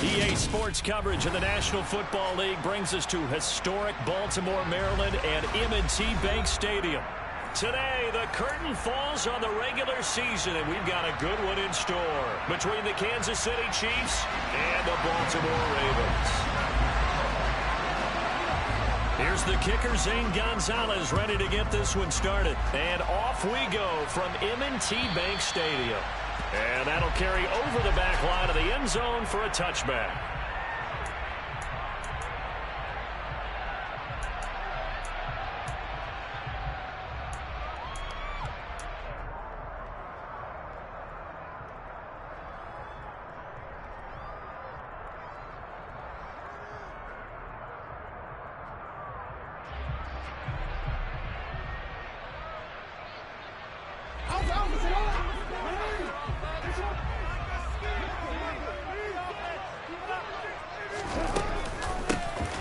EA Sports coverage of the National Football League brings us to historic Baltimore, Maryland and M&T Bank Stadium. Today, the curtain falls on the regular season, and we've got a good one in store between the Kansas City Chiefs and the Baltimore Ravens. Here's the kicker, Zane Gonzalez, ready to get this one started. And off we go from M&T Bank Stadium. And that'll carry over the back line of the end zone for a touchback.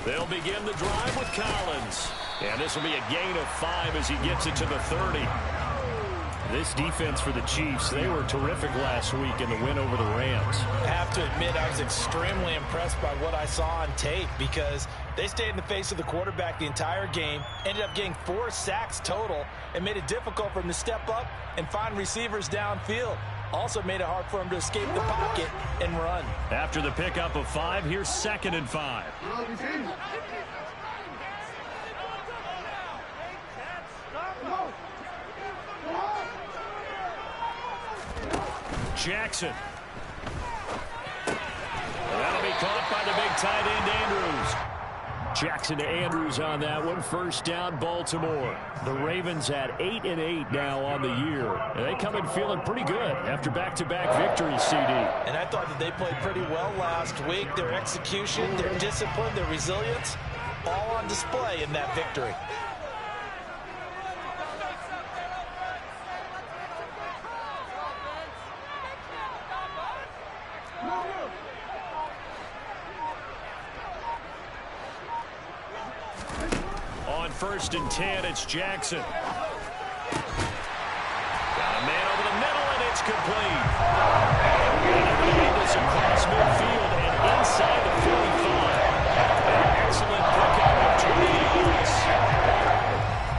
They'll begin the drive with Collins. And this will be a gain of 5 as he gets it to the 30. This defense for the Chiefs, they were terrific last week in the win over the Rams. I have to admit, I was extremely impressed by what I saw on tape because they stayed in the face of the quarterback the entire game, ended up getting 4 sacks total, and made it difficult for him to step up and find receivers downfield. Also made it hard for him to escape the pocket and run. After the pickup of 5, here's 2nd and 5. Jackson. That'll be caught by the big tight end, Andrews. Jackson to Andrews on that one. First down, Baltimore. The Ravens at 8-8 now on the year. And they come in feeling pretty good after back-to-back victories, CD. And I thought that they played pretty well last week. Their execution, their discipline, their resilience, all on display in that victory. On 1st and 10, it's Jackson. Got a man over the middle, and it's complete. And he made this across midfield and inside the 45. An excellent pickup of 20 yards.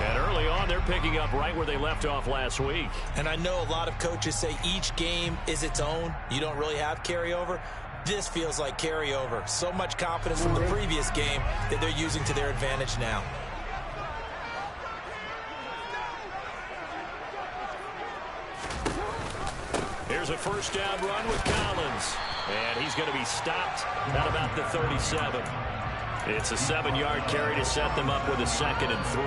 And early on, they're picking up right where they left off last week. And I know a lot of coaches say each game is its own. You don't really have carryover. This feels like carryover. So much confidence from the previous game that they're using to their advantage now. Here's a first down run with Collins. And he's going to be stopped at about the 37. It's a 7-yard carry to set them up with a 2nd and 3.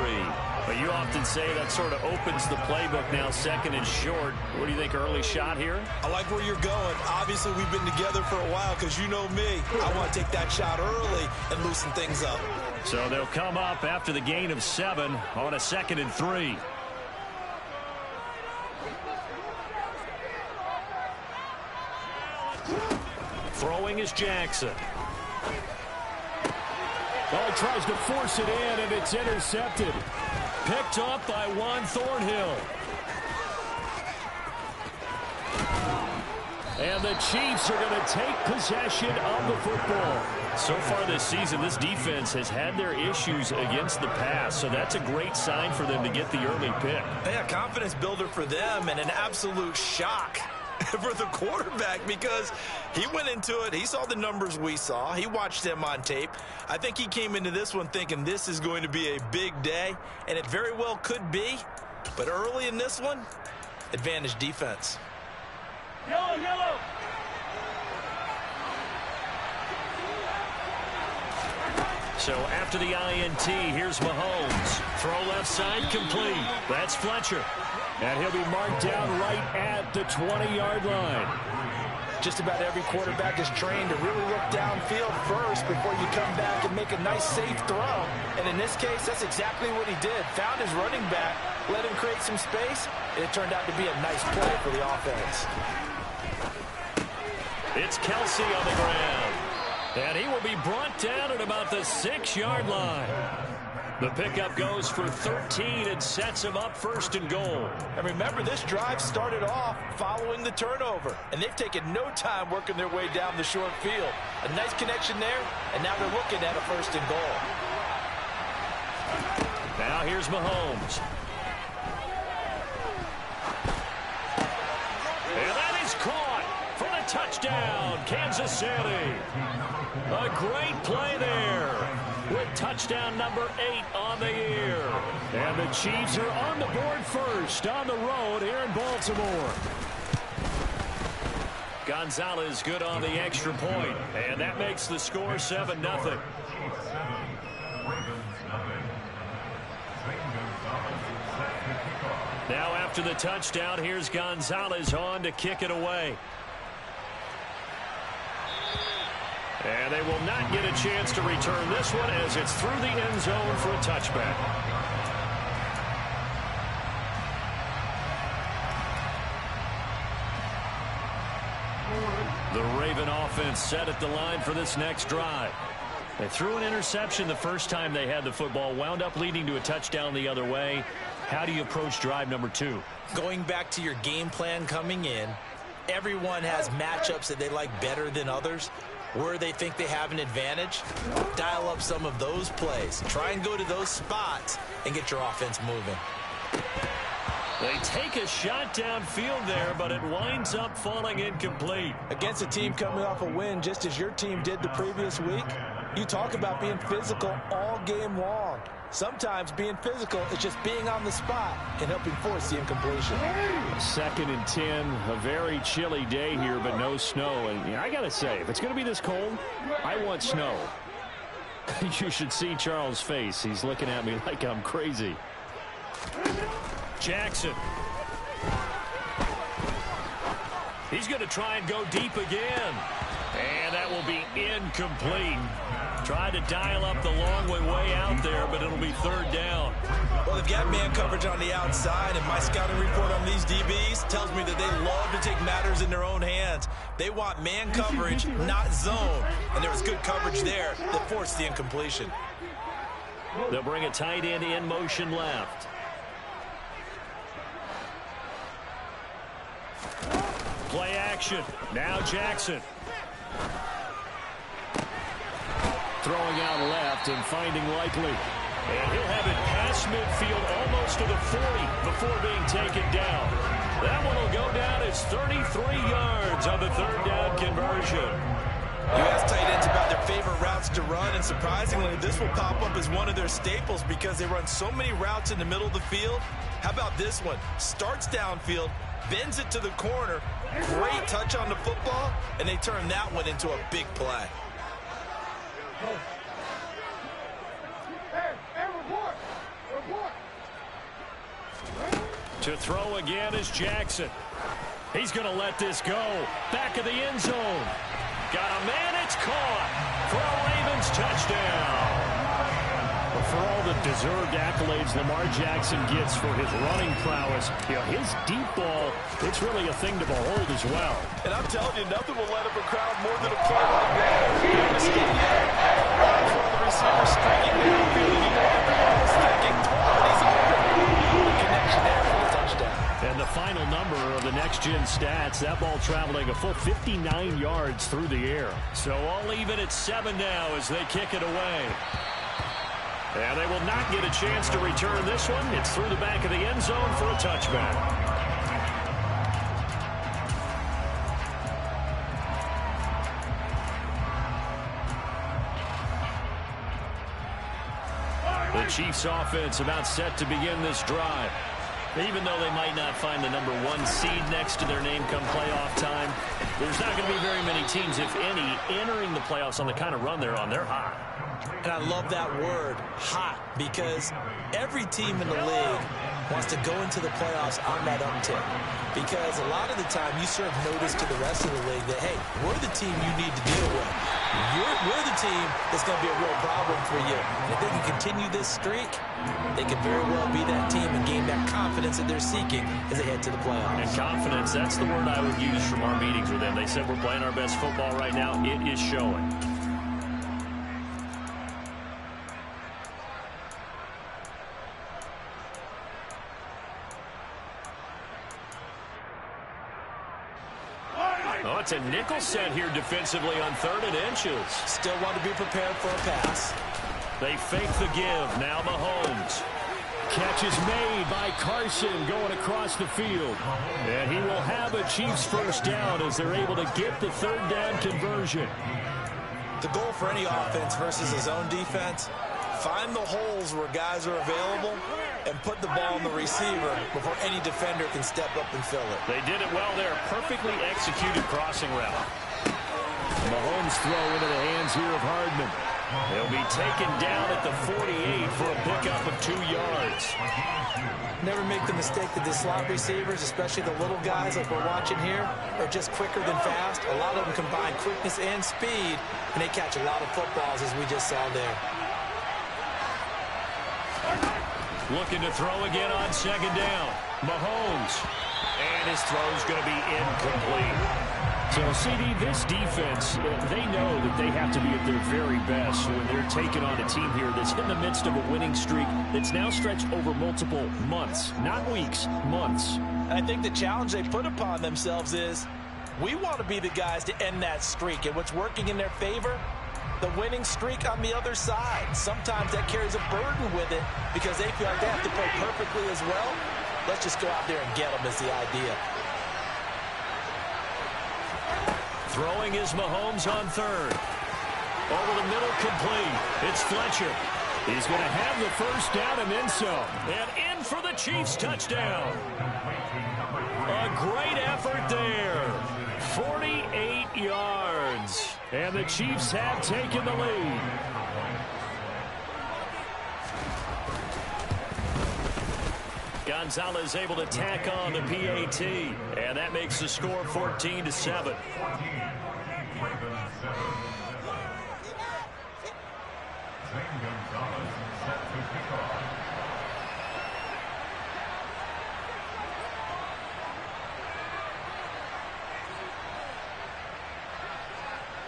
But you often say that sort of opens the playbook now, 2nd and short. What do you think, early shot here? I like where you're going. Obviously, we've been together for a while because you know me. I want to take that shot early and loosen things up. So they'll come up after the gain of 7 on a 2nd and 3. Throwing is Jackson. Oh, tries to force it in, and it's intercepted. Picked up by Juan Thornhill. And the Chiefs are going to take possession of the football. So far this season, this defense has had their issues against the pass, so that's a great sign for them to get the early pick. Yeah, confidence builder for them and an absolute shock for the quarterback because he went into it. He saw the numbers we saw. He watched them on tape. I think he came into this one thinking this is going to be a big day, and it very well could be. But early in this one, advantage defense. Yellow, yellow. So after the INT, here's Mahomes. Throw left side, complete. That's Fletcher. And he'll be marked down right at the 20-yard line. Just about every quarterback is trained to really look downfield first before you come back and make a nice, safe throw. And in this case, that's exactly what he did. Found his running back, let him create some space, and it turned out to be a nice play for the offense. It's Kelsey on the ground. And he will be brought down at about the 6-yard line. The pickup goes for 13 and sets him up 1st and goal. And remember, this drive started off following the turnover, and they've taken no time working their way down the short field. A nice connection there, and now they're looking at a 1st and goal. Now here's Mahomes. And that is caught for the touchdown, Kansas City. A great play there with touchdown number 8 on the year. And the Chiefs are on the board first on the road here in Baltimore. Gonzalez good on the extra point, and that makes the score 7-0. Now after the touchdown, here's Gonzalez on to kick it away. And they will not get a chance to return this one as it's through the end zone for a touchback. The Raven offense set at the line for this next drive. They threw an interception the first time they had the football, wound up leading to a touchdown the other way. How do you approach drive number 2? Going back to your game plan coming in, everyone has matchups that they like better than others. Where they think they have an advantage, dial up some of those plays. Try and go to those spots and get your offense moving. They take a shot downfield there, but it winds up falling incomplete. Against a team coming off a win, just as your team did the previous week, you talk about being physical all game long. Sometimes being physical is just being on the spot and helping force the incompletion. 2nd and 10, a very chilly day here, but no snow. And I got to say, if it's going to be this cold, I want snow. You should see Charles' face. He's looking at me like I'm crazy. Jackson. He's going to try and go deep again. And that will be incomplete. Tried to dial up the long way out there, but it'll be 3rd down. Well, they've got man coverage on the outside, and my scouting report on these DBs tells me that they love to take matters in their own hands. They want man coverage, not zone. And there was good coverage there that forced the incompletion. They'll bring a tight end in motion left. Play action. Now Jackson. Throwing out left and finding Likely. And he'll have it past midfield almost to the 40 before being taken down. That one will go down as 33 yards on the 3rd down conversion. You ask tight ends about their favorite routes to run, and surprisingly, this will pop up as one of their staples because they run so many routes in the middle of the field. How about this one? Starts downfield, bends it to the corner, great touch on the football, and they turn that one into a big play. To throw again is Jackson. He's going to let this go. Back of the end zone. Got a man, it's caught for a Ravens touchdown. But for all the deserved accolades Lamar Jackson gets for his running prowess, his deep ball, it's really a thing to behold as well. And I'm telling you, nothing will let up a crowd more than a play like that. The receiver striking downfield, and everyone's thinking, he's open. The connection there for the touchdown. And the final number of the next-gen stats, that ball traveling a full 59 yards through the air. So all even at 7 now as they kick it away. And they will not get a chance to return this one. It's through the back of the end zone for a touchback. The Chiefs offense about set to begin this drive. Even though they might not find the number 1 seed next to their name come playoff time, there's not going to be very many teams, if any, entering the playoffs on the kind of run they're on. They're hot. And I love that word, hot, because every team in the league wants to go into the playoffs on that uptick. Because a lot of the time you serve notice to the rest of the league that, hey, we're the team you need to deal with. We're the team that's going to be a real problem for you. And if they can continue this streak, they could very well be that team and gain that confidence that they're seeking as they head to the playoffs. And confidence, that's the word I would use from our meetings with them. They said we're playing our best football right now. It is showing. Oh, it's a nickel set here defensively on 3rd and inches. Still want to be prepared for a pass. They fake the give. Now Mahomes. Catch is made by Carson going across the field. And he will have a Chiefs first down as they're able to get the 3rd down conversion. The goal for any offense versus his own defense, find the holes where guys are available and put the ball in the receiver before any defender can step up and fill it. They did it well there. Perfectly executed crossing route. Mahomes throw into the hands here of Hardman. He'll be taken down at the 48 for a pickup of 2 yards. Never make the mistake that the slot receivers, especially the little guys like we're watching here, are just quicker than fast. A lot of them combine quickness and speed, and they catch a lot of footballs, as we just saw there. Looking to throw again on 2nd down. Mahomes. And his throw's going to be incomplete. So, CD, this defense, they know that they have to be at their very best when they're taking on a team here that's in the midst of a winning streak that's now stretched over multiple months, not weeks, months. And I think the challenge they put upon themselves is we want to be the guys to end that streak. And what's working in their favor? The winning streak on the other side. Sometimes that carries a burden with it because they feel like they have to play perfectly as well. Let's just go out there and get them is the idea. Throwing is Mahomes on 3rd. Over the middle, complete. It's Fletcher. He's going to have the first down and then some. And in for the Chiefs touchdown. A great effort there. 48 yards. And the Chiefs have taken the lead. Gonzalez able to tack on the PAT. And that makes the score 14-7.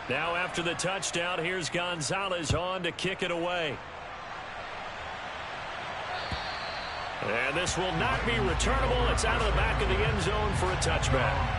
Now after the touchdown, here's Gonzalez on to kick it away. And this will not be returnable. It's out of the back of the end zone for a touchback.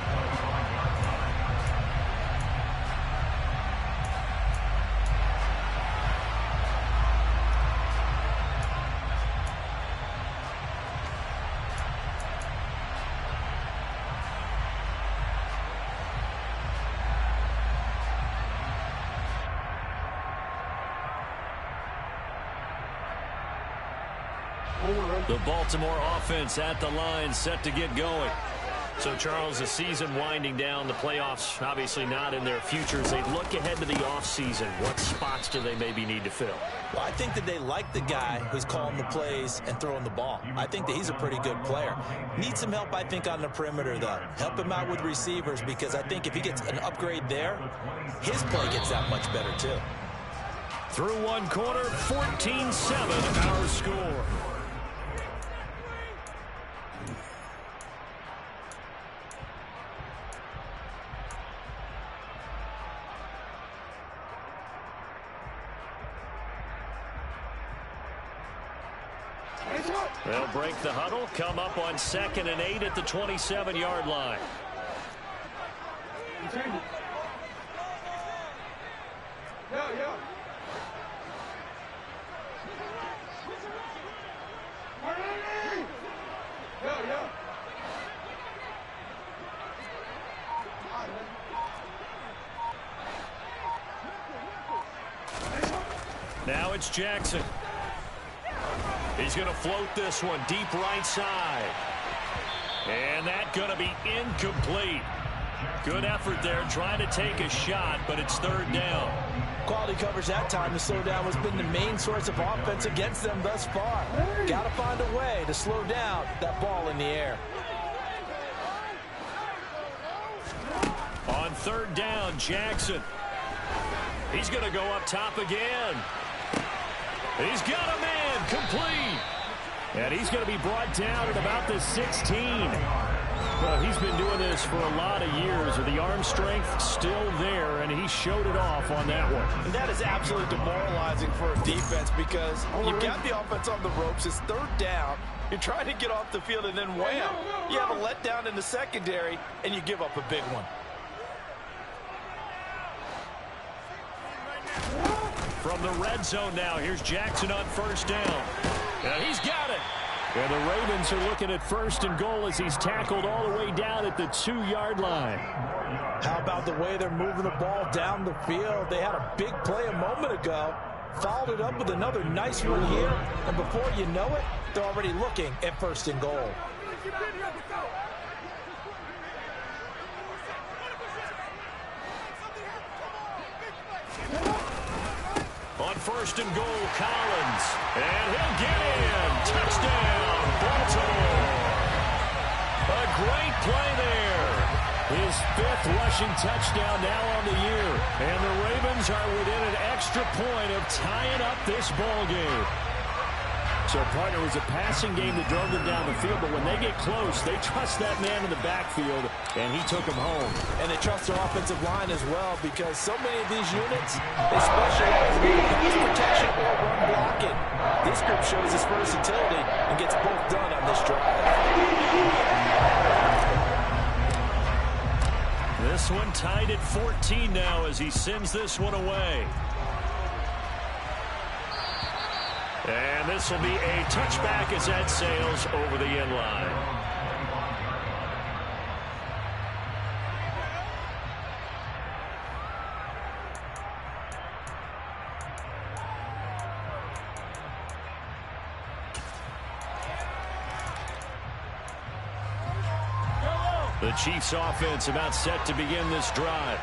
The Baltimore offense at the line, set to get going. So, Charles, the season winding down, the playoffs obviously not in their futures. They look ahead to the offseason. What spots do they maybe need to fill? Well, I think that they like the guy who's calling the plays and throwing the ball. I think that he's a pretty good player. Needs some help, I think, on the perimeter, though. Help him out with receivers because I think if he gets an upgrade there, his play gets that much better, too. Through one quarter, 14-7 our score. They'll break the huddle, come up on 2nd and 8 at the 27-yard line. Now it's Jackson. He's going to float this one deep right side. And that's going to be incomplete. Good effort there trying to take a shot, but it's 3rd down. Quality coverage that time. The slowdown has been the main source of offense against them thus far. Got to find a way to slow down that ball in the air. On 3rd down, Jackson. He's going to go up top again. He's got a man, complete. And he's going to be brought down at about the 16. Well, he's been doing this for a lot of years with the arm strength still there, and he showed it off on that one. And that is absolutely demoralizing for a defense because you've got the offense on the ropes. It's 3rd down. You're trying to get off the field, and then wham, you have a letdown in the secondary, and you give up a big one. From the red zone now, here's Jackson on first down. And he's got it. And the Ravens are looking at first and goal as he's tackled all the way down at the 2-yard line. How about the way they're moving the ball down the field? They had a big play a moment ago. Followed it up with another nice one here. And before you know it, they're already looking at first and goal. On first and goal, Collins. And he'll get in. Touchdown, Baltimore. A great play there. His 5th rushing touchdown now on the year. And the Ravens are within an extra point of tying up this ball game. So, partner, it was a passing game that drove them down the field, but when they get close, they trust that man in the backfield, and he took them home. And they trust their offensive line as well, because so many of these units, they specialize in pass protection or run blocking. This group shows its versatility and gets both done on this drive. This one tied at 14 now as he sends this one away. And this will be a touchback as that sails over the end line. The Chiefs offense about set to begin this drive.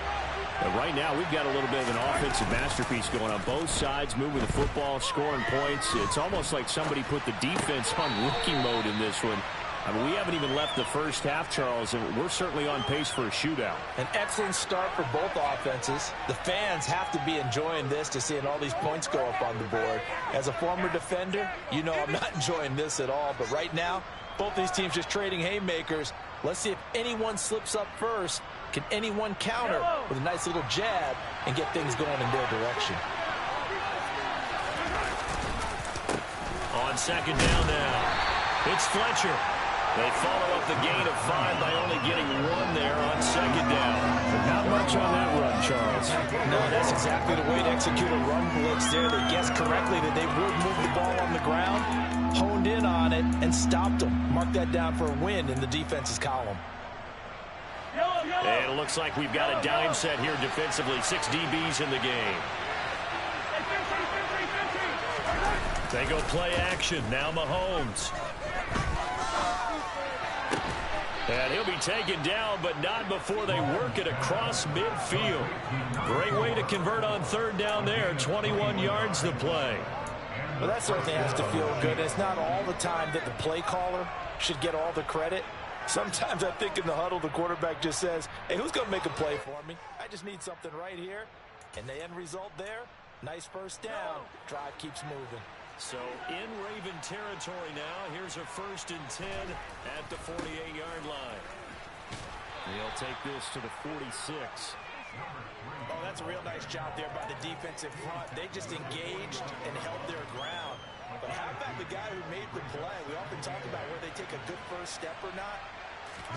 But right now, we've got a little bit of an offensive masterpiece going on both sides, moving the football, scoring points. It's almost like somebody put the defense on rookie mode in this one. I mean, we haven't even left the first half, Charles, and we're certainly on pace for a shootout. An excellent start for both offenses. The fans have to be enjoying this to seeing all these points go up on the board. As a former defender, you know I'm not enjoying this at all. But right now, both these teams just trading haymakers. Let's see if anyone slips up first. Can anyone counter with a nice little jab and get things going in their direction? On second down now, it's Fletcher. They follow up the gain of 5 by only getting 1 there on second down. But not much on that run, Charles. No, that's exactly the way to execute a run blitz there. They guessed correctly that they would move the ball on the ground, honed in on it, and stopped them. Mark that down for a win in the defense's column. And it looks like we've got a dime set here defensively. 6 DBs in the game. They go play action. Now Mahomes. And he'll be taken down, but not before they work it across midfield. Great way to convert on third down there. 21 yards to play. Well, that certainly has to feel good. It's not all the time that the play caller should get all the credit. Sometimes I think in the huddle, the quarterback just says, hey, who's going to make a play for me? I just need something right here. And the end result there, nice first down. Drive keeps moving. So in Raven territory now, here's a 1st and 10 at the 48-yard line. They'll take this to the 46. Oh, that's a real nice job there by the defensive front. They just engaged and held their ground. But how about the guy who made the play? We often talk about where they take a good first step or not.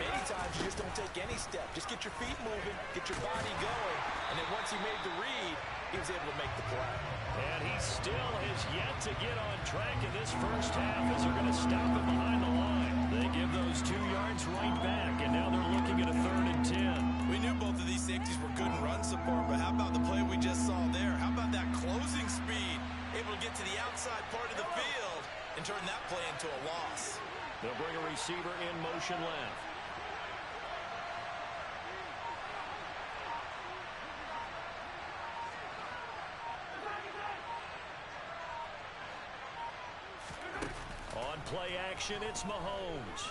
Many times you just don't take any step. Just get your feet moving, get your body going. And then once he made the read, he was able to make the play. And he still has yet to get on track in this first half as they're going to stop him behind the line. They give those 2 yards right back, and now they're looking at a 3rd and 10. We knew both of these safeties were good in run support, but how about the play we just saw there? How about that closing speed? Able to get to the outside part of the field and turn that play into a loss. They'll bring a receiver in motion left. On play action, it's Mahomes.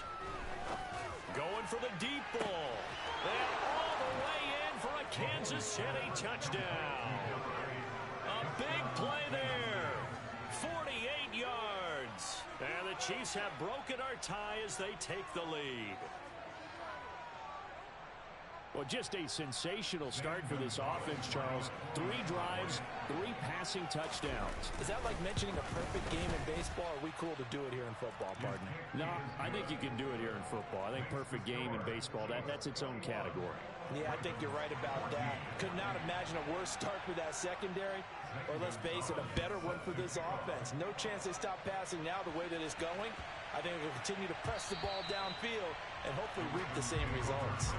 Going for the deep ball. And all the way in for a Kansas City touchdown. A big play there. 48 yards. And the Chiefs have broken our tie as they take the lead. Well, just a sensational start for this offense, Charles. 3 drives, 3 passing touchdowns. Is that like mentioning a perfect game in baseball? Or are we cool to do it here in football, partner? No, I think you can do it here in football. I think perfect game in baseball, that's its own category. Yeah, I think you're right about that. Could not imagine a worse start for that secondary, or let's face it, a better one for this offense. No chance they stop passing now the way that it's going. I think they'll continue to press the ball downfield and hopefully reap the same results.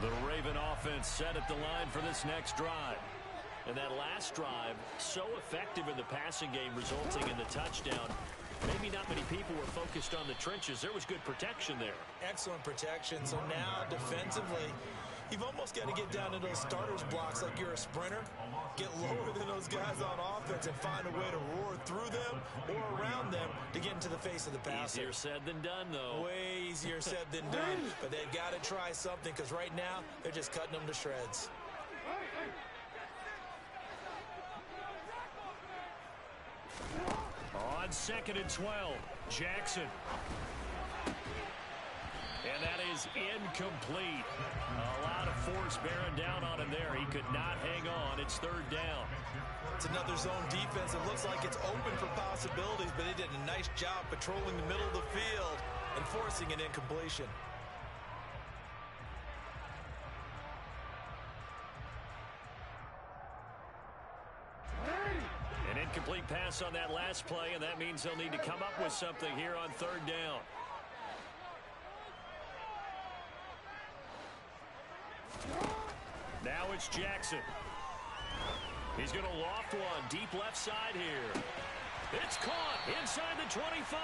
The Raven offense set at the line for this next drive. And that last drive, so effective in the passing game, resulting in the touchdown. Maybe not many people were focused on the trenches. There was good protection there. Excellent protection. So now, defensively, you've almost got to get down to those starters blocks like you're a sprinter. Get lower than those guys on offense and find a way to roar through them or around them to get into the face of the passer. Easier said than done, though. Way easier said than done. But they've got to try something because right now, they're just cutting them to shreds. On 2nd and 12, Jackson. And that is incomplete. A lot of force bearing down on him there. He could not hang on. It's 3rd down. It's another zone defense. It looks like it's open for possibilities, but they did a nice job patrolling the middle of the field and forcing an incompletion. An incomplete pass on that last play, and that means they'll need to come up with something here on 3rd down. Now it's Jackson. He's going to loft one deep left side here. It's caught inside the 25.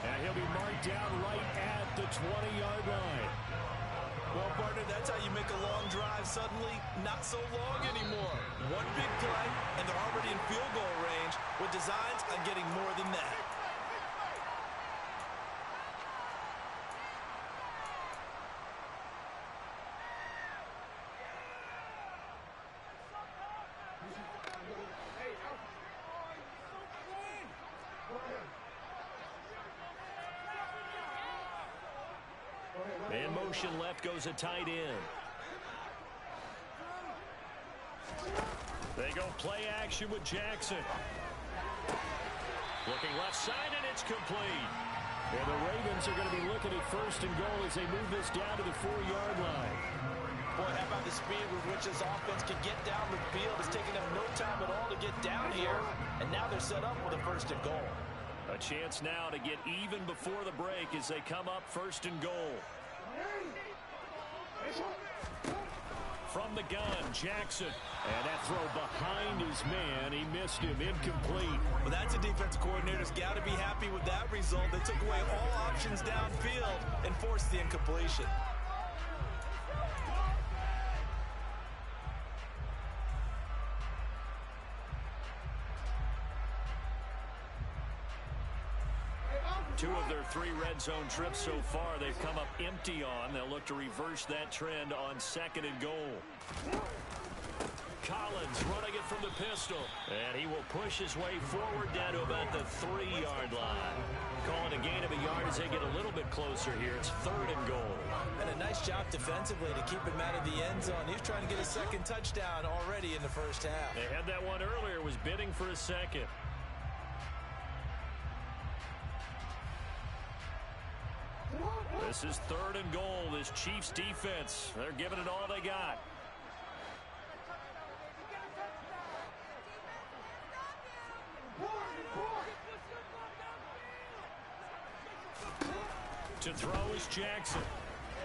And he'll be marked down right at the 20-yard line. Well, partner, that's how you make a long drive suddenly not so long anymore. One big play, and they're already in field goal range with designs on getting more than that. In motion left goes a tight end. They go play action with Jackson. Looking left side, and it's complete. And the Ravens are going to be looking at 1st and goal as they move this down to the 4-yard line. Boy, how about the speed with which this offense can get down the field? It's taking them no time at all to get down here, and now they're set up with a 1st and goal. A chance now to get even before the break as they come up 1st and goal. From the gun, Jackson. And that throw behind his man. He missed him. Incomplete. Well, that's a defensive coordinator's got to be happy with that result. They took away all options downfield and forced the incompletion. Two of their 3 red zone trips so far they've come up empty on. They'll look to reverse that trend on 2nd and goal. Collins running it from the pistol. And he will push his way forward down to about the 3-yard line. Calling a gain of a yard as they get a little bit closer here. It's 3rd and goal. And a nice job defensively to keep him out of the end zone. He was trying to get a 2nd touchdown already in the 1st half. They had that one earlier, was bidding for a 2nd. This is 3rd and goal. This Chiefs defense, they're giving it all they got. To throw is Jackson.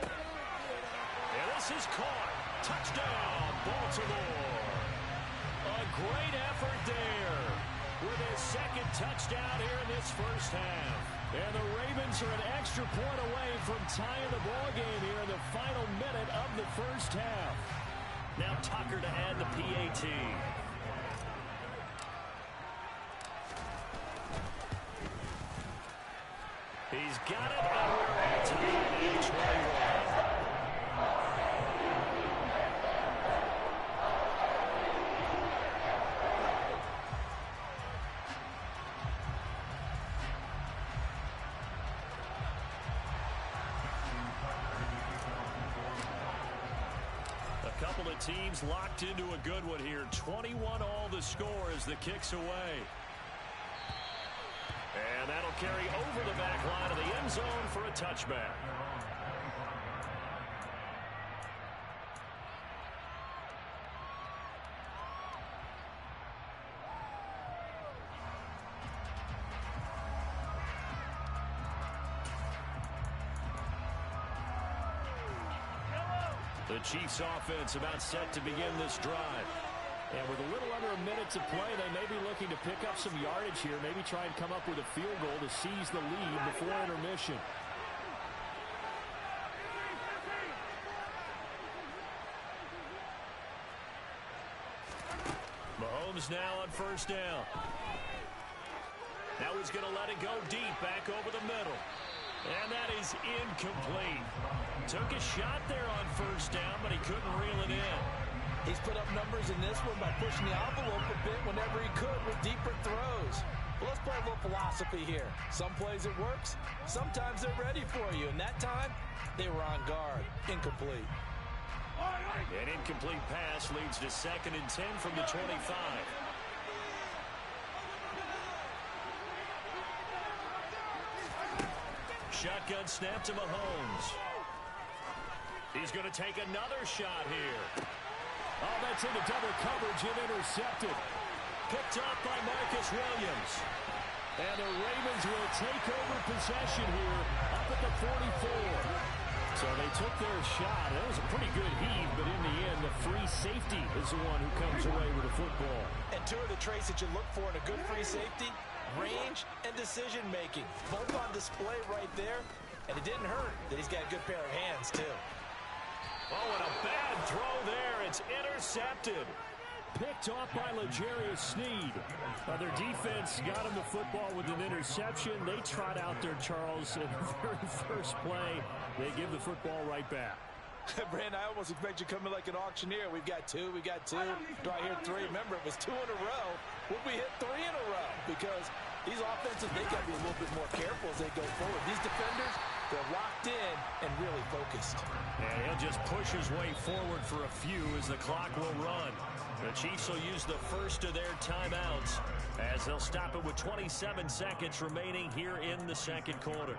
And this is caught. Touchdown, Baltimore. A great effort there with his 2nd touchdown here in this 1st half. And the Ravens are an extra point away from tying the ball game here in the final minute of the 1st half. Now Tucker to add the PAT. He's got it, and we're all tied at 21. couple of teams locked into a good one here. 21 all the score as the kick's away. And that'll carry over the back line of the end zone for a touchback. The Chiefs offense about set to begin this drive. And with a little under a minute to play, they may be looking to pick up some yardage here, maybe try and come up with a field goal to seize the lead before intermission. Mahomes now on first down. Now he's going to let it go deep back over the middle. And that is incomplete. Took a shot there on first down, but he couldn't reel it in. He's put up numbers in this one by pushing the envelope a bit whenever he could with deeper throws. Well, let's play a little philosophy here. Some plays it works. Sometimes they're ready for you. And that time, they were on guard. Incomplete. An incomplete pass leads to 2nd and 10 from the 25. Shotgun snap to Mahomes. He's going to take another shot here. Oh, that's into double coverage and intercepted. Picked up by Marcus Williams. And the Ravens will take over possession here up at the 44. So they took their shot. That was a pretty good heave, but in the end, the free safety is the one who comes away with the football. And two of the traits that you look for in a good free safety, range and decision-making. Both on display right there. And it didn't hurt that he's got a good pair of hands, too. Oh, and a bad throw there. It's intercepted. Picked off by L'Jarius Sneed. Their defense got him the football with an interception. They trot out there, Charles, in the very first play. They give the football right back. Brandon, I almost expect you to come in like an auctioneer. We've got two. Do I hear three? Remember, it was 2 in a row. Will we hit 3 in a row? Because these offenses, they got to be a little bit more careful as they go forward. These defenders, they're locked in and really focused. And he'll just push his way forward for a few as the clock will run. The Chiefs will use the first of their timeouts as they'll stop it with 27 seconds remaining here in the second quarter.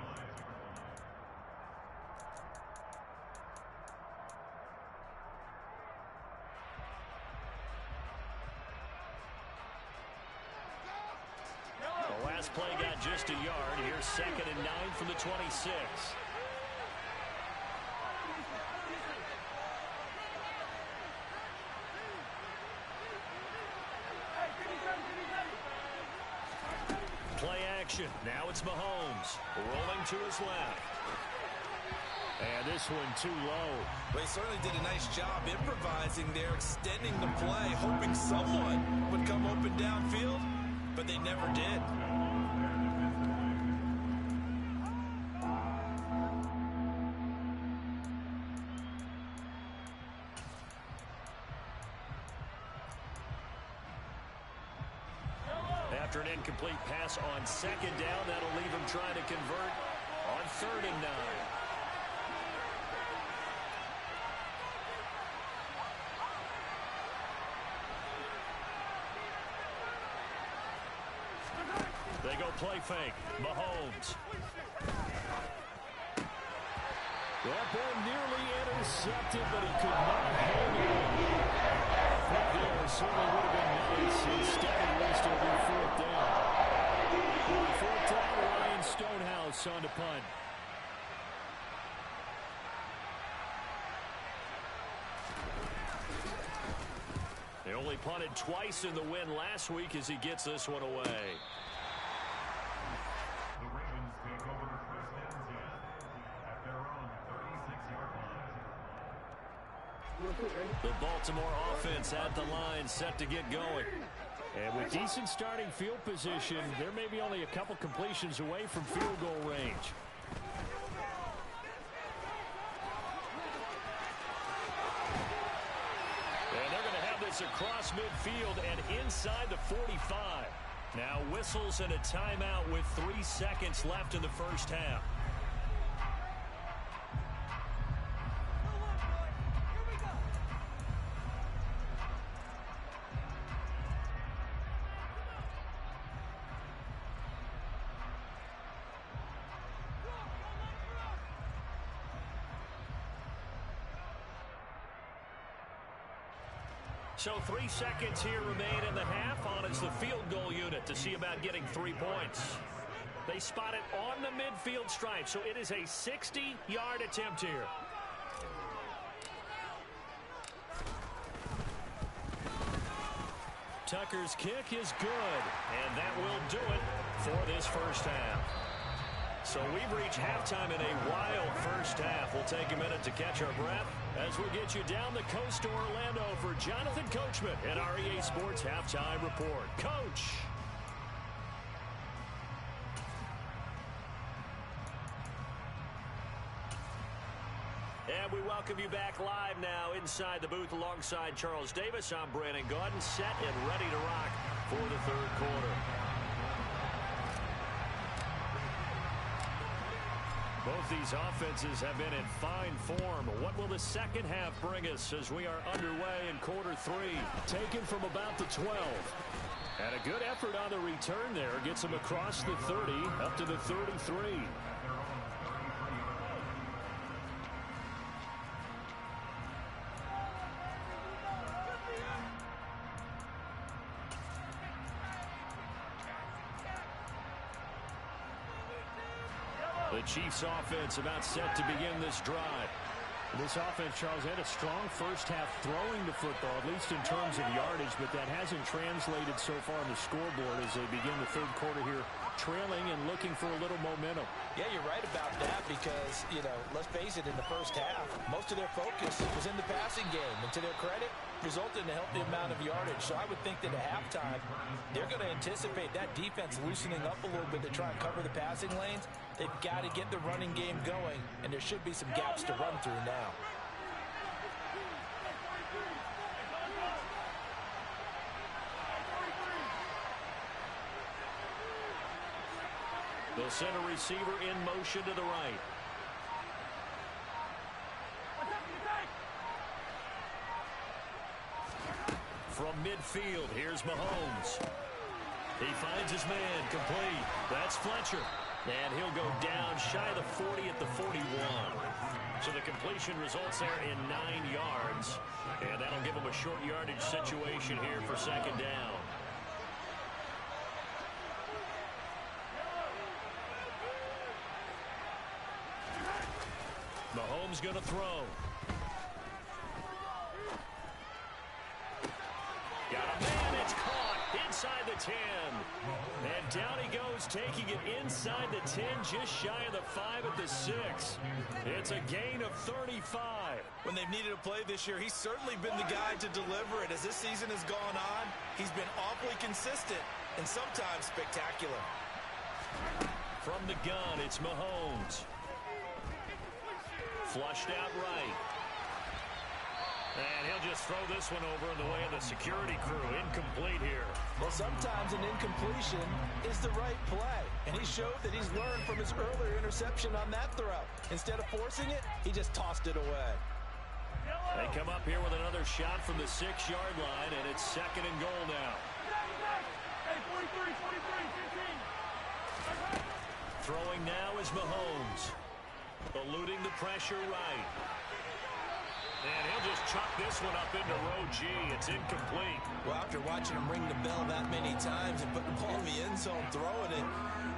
The last play got just a yard. Here's 2nd and 9 from the 26. Play action. Now it's Mahomes rolling to his left. And this one too low. They certainly did a nice job improvising there, extending the play, hoping someone would come open downfield, but they never did. After an incomplete pass on 2nd down, that'll leave him trying to convert on 3rd and 9. They go play fake. Mahomes. That ball nearly intercepted, but he could not hang on. That there certainly would have been nice. Instead, at least it'll be 4th down. 4th down, Ryan Stonehouse on the punt. They only punted twice in the win last week as he gets this one away. The Ravens take over first and 10 at their own 36-yard line. The Baltimore offense at the line, set to get going. And with decent starting field position, there may be only a couple completions away from field goal range. And they're going to have this across midfield and inside the 45. Now whistles and a timeout with 3 seconds left in the first half. So 3 seconds here remain in the half. On is the field goal unit to see about getting 3 points. They spot it on the midfield stripe, so it is a 60-yard attempt here. Tucker's kick is good, and that will do it for this first half. So we've reached halftime in a wild first half. We'll take a minute to catch our breath as we get you down the coast to Orlando for Jonathan Coachman and our EA Sports Halftime Report. Coach. And we welcome you back live now inside the booth alongside Charles Davis. I'm Brandon Gaudin, set and ready to rock for the third quarter. Both these offenses have been in fine form. What will the second half bring us as we are underway in quarter 3? Taken from about the 12. And a good effort on the return there. Gets them across the 30 up to the 33. The Chiefs offense about set to begin this drive. This offense, Charles, had a strong first half throwing the football, at least in terms of yardage, but that hasn't translated so far on the scoreboard as they begin the third quarter here, trailing and looking for a little momentum. Yeah, you're right about that because, let's face it, in the first half, most of their focus was in the passing game. And to their credit, resulted in a healthy amount of yardage. So I would think that at halftime, they're going to anticipate that defense loosening up a little bit to try and cover the passing lanes. They've got to get the running game going, and there should be some gaps to run through now. They'll send a receiver in motion to the right. From midfield, here's Mahomes. He finds his man, complete. That's Fletcher. And he'll go down shy of the 40 at the 41. So the completion results there in 9 yards. And that'll give him a short yardage situation here for second down. Mahomes going to throw. Got a man, it's caught inside the 10. And down he goes, taking it inside the 10, just shy of the 5 at the 6. It's a gain of 35. When they've needed a play this year, he's certainly been the guy to deliver it. As this season has gone on, he's been awfully consistent and sometimes spectacular. From the gun, it's Mahomes. Flushed out right. And he'll just throw this one over in the way of the security crew. Incomplete here. Well, sometimes an incompletion is the right play. And he showed that he's learned from his earlier interception on that throw. Instead of forcing it, he just tossed it away. They come up here with another shot from the 6-yard line, and it's second and goal now. Hey, 43, 15. Throwing now is Mahomes. Eluding the pressure right. And he'll just chuck this one up into row G. It's incomplete. Well, after watching him ring the bell that many times and put the ball in the end zone, throwing it,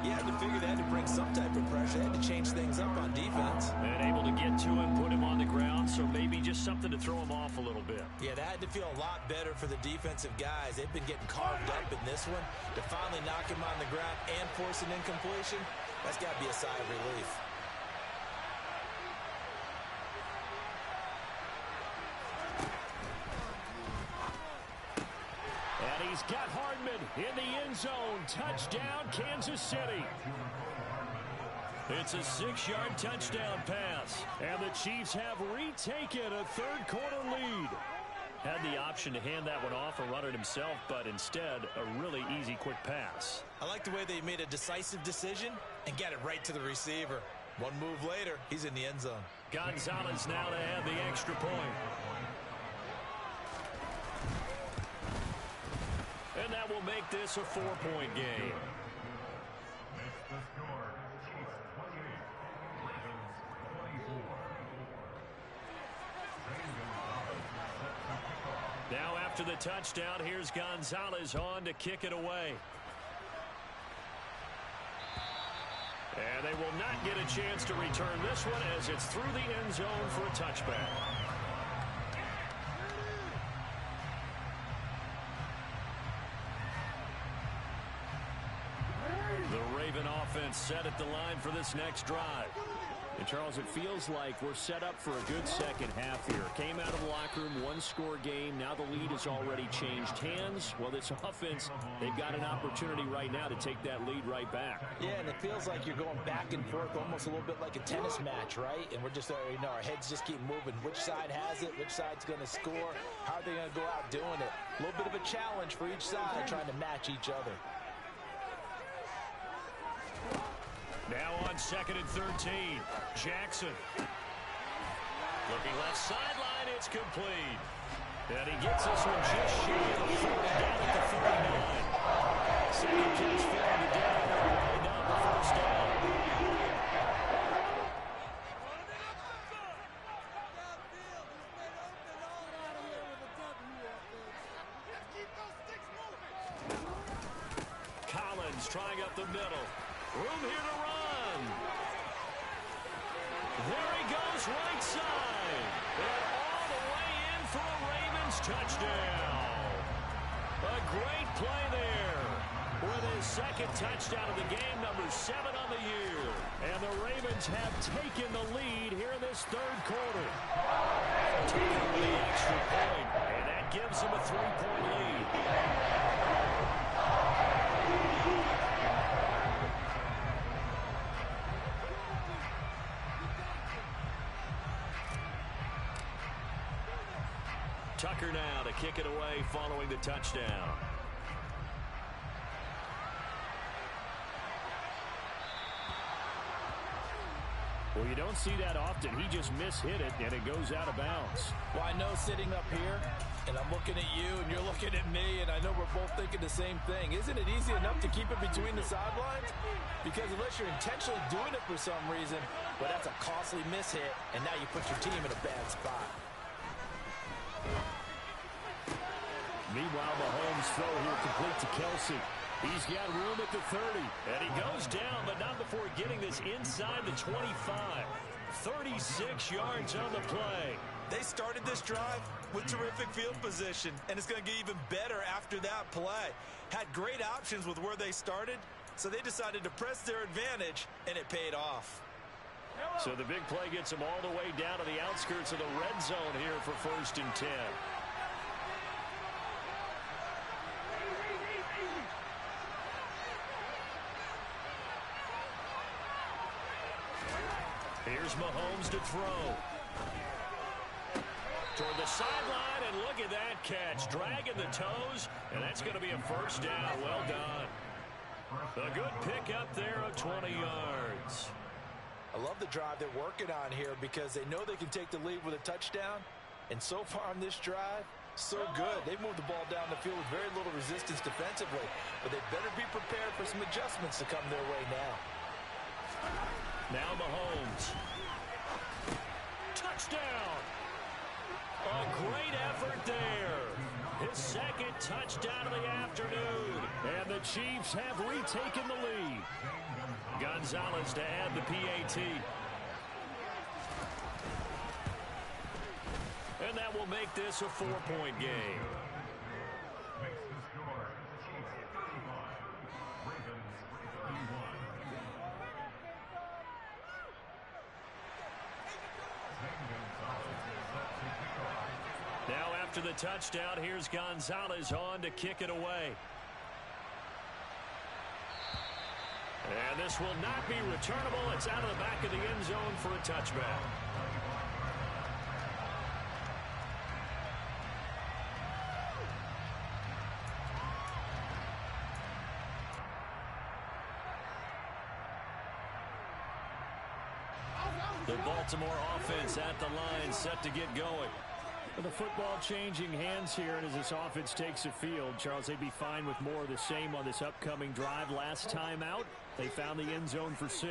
you had to figure they had to bring some type of pressure. They had to change things up on defense. And able to get to him, put him on the ground, so maybe just something to throw him off a little bit. Yeah, that had to feel a lot better for the defensive guys. They've been getting carved up in this one. To finally knock him on the ground and force an incompletion, that's got to be a sigh of relief. And he's got Hardman in the end zone. Touchdown, Kansas City. It's a 6-yard touchdown pass. And the Chiefs have retaken a third-quarter lead. Had the option to hand that one off or run it himself, but instead, a really easy, quick pass. I like the way they made a decisive decision and got it right to the receiver. One move later, he's in the end zone. Gonzalez now to have the extra point. And that will make this a 4-point game. Makes the score Chiefs 28, Ravens 24. Zane Gonzalez is set to kick off. Now after the touchdown, here's Gonzalez on to kick it away. And they will not get a chance to return this one as it's through the end zone for a touchback. The Raven offense set at the line for this next drive. And Charles, it feels like we're set up for a good second half here. Came out of the locker room, one-score game. Now the lead has already changed hands. Well, this offense, they've got an opportunity right now to take that lead right back. Yeah, and it feels like you're going back and forth almost a little bit like a tennis match, right? And we're just, our heads just keep moving. Which side has it? Which side's going to score? How are they going to go out doing it? A little bit of a challenge for each side trying to match each other. Now on 2nd and 13, Jackson. Looking left sideline, it's complete. And he gets this one just shy of the 40 down at the 49. Second catch for him today. Way down the first down. Collins trying up the middle. Room here to run. There he goes, right side. And all the way in for a Ravens touchdown. A great play there. With his second touchdown of the game, number 7 on the year. And the Ravens have taken the lead here in this third quarter. Taking the extra point, and that gives them a 3-point lead. Tucker now to kick it away following the touchdown. Well, you don't see that often. He just mishit it, and it goes out of bounds. Well, I know sitting up here, and I'm looking at you, and you're looking at me, and I know we're both thinking the same thing. Isn't it easy enough to keep it between the sidelines? Because unless you're intentionally doing it for some reason, well, that's a costly mishit, and now you put your team in a bad spot. Meanwhile, Mahomes' throw here complete to Kelsey. He's got room at the 30. And he goes down, but not before getting this inside the 25. 36 yards on the play. They started this drive with terrific field position, and it's going to get even better after that play. Had great options with where they started, so they decided to press their advantage, and it paid off. So the big play gets them all the way down to the outskirts of the red zone here for 1st and 10. Here's Mahomes to throw. Toward the sideline, and look at that catch. Dragging the toes, and that's going to be a first down. Well done. A good pickup there of 20 yards. I love the drive they're working on here because they know they can take the lead with a touchdown. And so far on this drive, so good. They've moved the ball down the field with very little resistance defensively. But they better be prepared for some adjustments to come their way now. Now Mahomes. Touchdown. A great effort there. His second touchdown of the afternoon. And the Chiefs have retaken the lead. Gonzalez to add the PAT. And that will make this a 4-point game. Makes the score Chiefs 31, Ravens 31. Now after the touchdown, here's Gonzalez on to kick it away. And this will not be returnable. It's out of the back of the end zone for a touchback. The Baltimore offense at the line, set to get going. With the football changing hands here, and as this offense takes the field, Charles, they'd be fine with more of the same on this upcoming drive. Last time out, They found the end zone for 6.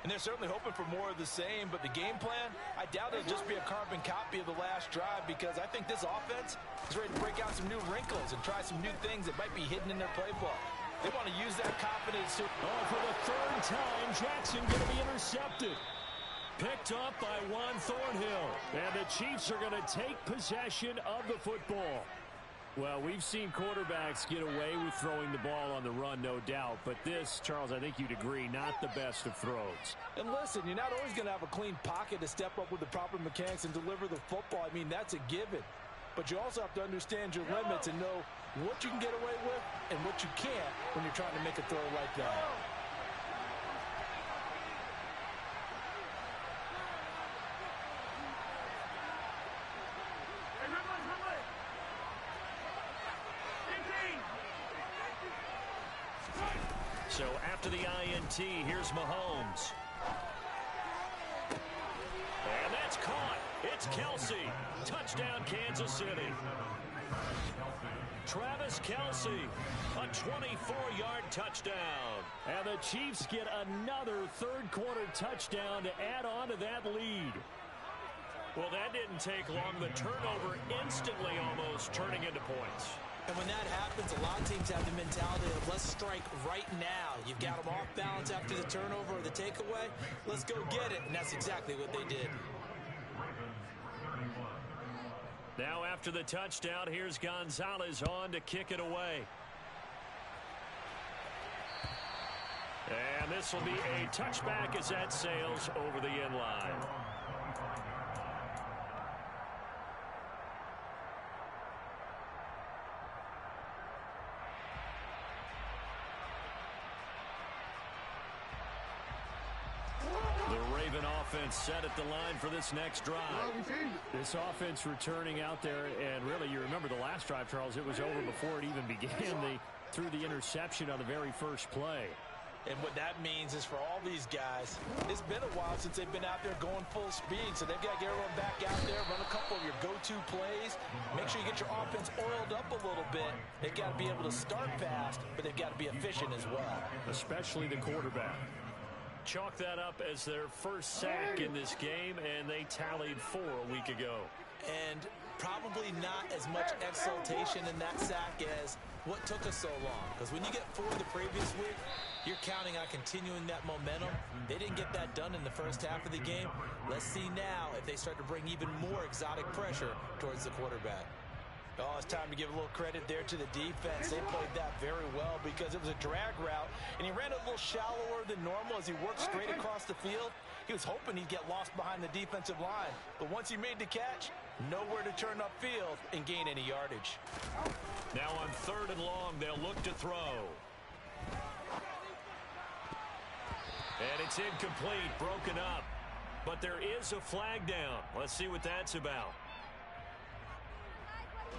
And they're certainly hoping for more of the same, but the game plan, I doubt it'll just be a carbon copy of the last drive, because I think this offense is ready to break out some new wrinkles and try some new things that might be hidden in their playbook. They want to use that confidence to... Oh, for the 3rd time, Jackson going to be intercepted. Picked up by Juan Thornhill. And the Chiefs are going to take possession of the football. Well, we've seen quarterbacks get away with throwing the ball on the run, no doubt. But this, Charles, I think you'd agree, not the best of throws. And listen, you're not always going to have a clean pocket to step up with the proper mechanics and deliver the football. I mean, that's a given. But you also have to understand your limits and know what you can get away with and what you can't when you're trying to make a throw like that. So after the INT, here's Mahomes. And that's caught. It's Kelce. Touchdown, Kansas City. Travis Kelce, a 24-yard touchdown. And the Chiefs get another 3rd-quarter touchdown to add on to that lead. Well, that didn't take long. The turnover instantly almost turning into points. And when that happens, a lot of teams have the mentality of let's strike right now. You've got them off balance after the turnover or the takeaway. Let's go get it. And that's exactly what they did. Now after the touchdown, here's Gonzalez on to kick it away. And this will be a touchback as that sails over the end line. Offense set at the line for this next drive. This offense returning out there, and really, you remember the last drive, Charles, it was over before it even began. They threw the interception on the very first play. And what that means is for all these guys, it's been a while since they've been out there going full speed, so they've got to get everyone back out there, run a couple of your go-to plays, make sure you get your offense oiled up a little bit. They've got to be able to start fast, but they've got to be efficient as well. Especially the quarterback. Chalk that up as their first sack in this game, and they tallied 4 a week ago. And probably not as much exultation in that sack as what took us so long. Because when you get 4 the previous week, you're counting on continuing that momentum. They didn't get that done in the first half of the game. Let's see now if they start to bring even more exotic pressure towards the quarterback. Oh, it's time to give a little credit there to the defense. They played that very well because it was a drag route, and he ran a little shallower than normal as he worked straight across the field. He was hoping he'd get lost behind the defensive line, but once he made the catch, nowhere to turn upfield and gain any yardage. Now on 3rd and long, they'll look to throw. And it's incomplete, broken up. But there is a flag down. Let's see what that's about.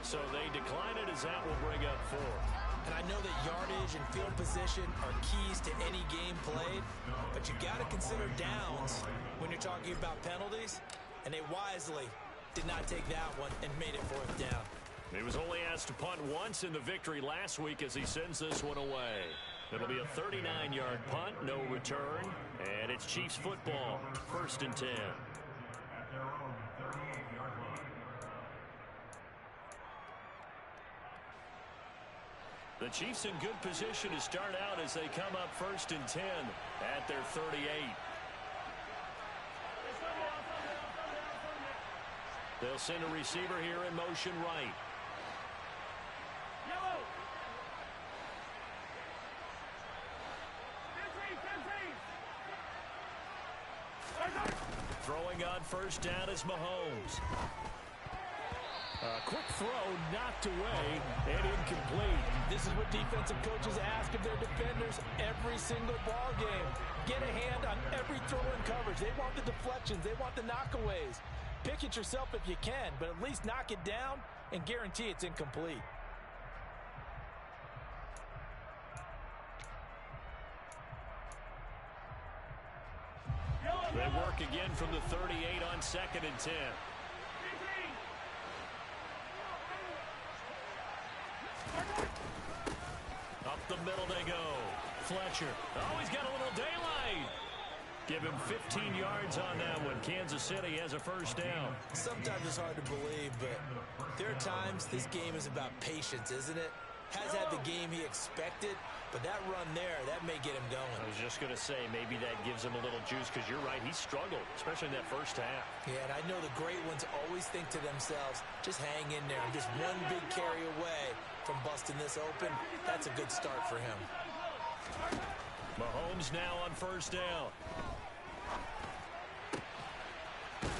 So they decline it as that will bring up 4th. And I know that yardage and field position are keys to any game played, but you got to consider downs when you're talking about penalties, and they wisely did not take that one and made it 4th down. He was only asked to punt once in the victory last week as he sends this one away. It'll be a 39-yard punt, no return, and it's Chiefs football, 1st and 10. At their own 38-yard line. The Chiefs in good position to start out as they come up 1st and 10 at their 38. They'll send a receiver here in motion right. Yellow. 15. Throwing on 1st down is Mahomes. Quick throw knocked away and incomplete. This is what defensive coaches ask of their defenders every single ball game. Get a hand on every throw in coverage. They want the deflections. They want the knockaways. Pick it yourself if you can, but at least knock it down and guarantee it's incomplete. They work again from the 38 on 2nd and 10. Up the middle they go. Fletcher. Oh, he's got a little daylight. Give him 15 yards on that one. Kansas City has a first down. Sometimes it's hard to believe, but there are times this game is about patience, isn't it? Has had the game he expected, but that run there, that may get him going. I was just going to say, maybe that gives him a little juice, because you're right, he struggled, especially in that first half. Yeah, and I know the great ones always think to themselves, just hang in there. I'm just one big carry away from busting this open. That's a good start for him. Mahomes now on first down.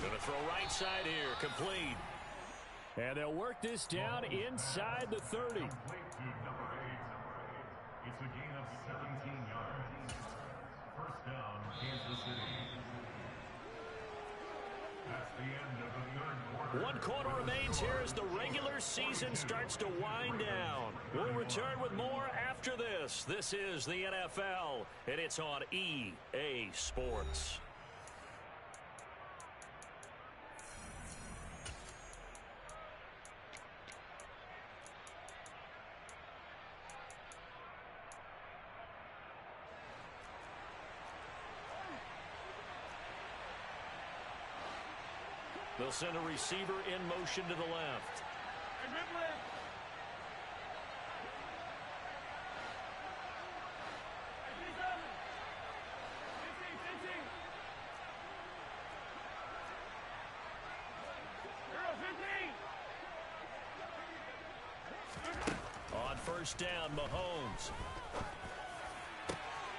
Going to throw right side here, complete. And they'll work this down inside the 30. It's a gain of 17 yards. First down, Kansas City. That's the end of the third quarter. 1 quarter remains here as the regular season starts to wind down. We'll return with more after this. This is the NFL, and it's on EA Sports. They'll send a receiver in motion to the left. On first down, Mahomes.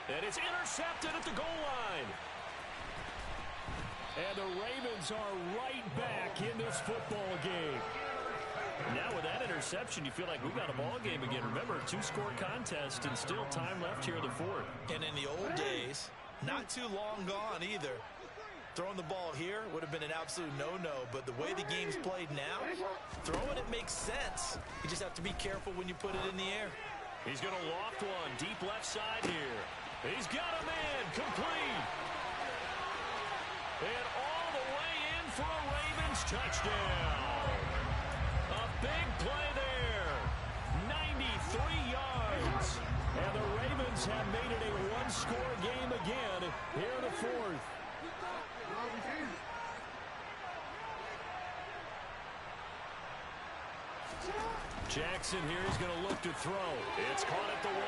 And it's intercepted at the goal line. And the Ravens are right back in this football game. Now with that interception, you feel like we've got a ball game again. Remember, a 2-score contest and still time left here in the fourth. And in the old days, not too long gone either. Throwing the ball here would have been an absolute no-no, but the way the game's played now, throwing it makes sense. You just have to be careful when you put it in the air. He's going to loft one deep left side here. He's got a man complete. And all the way in for a Ravens touchdown. A big play there. 93 yards. And the Ravens have made it a 1-score game again here in the fourth. Jackson here is going to look to throw. It's caught at the 1.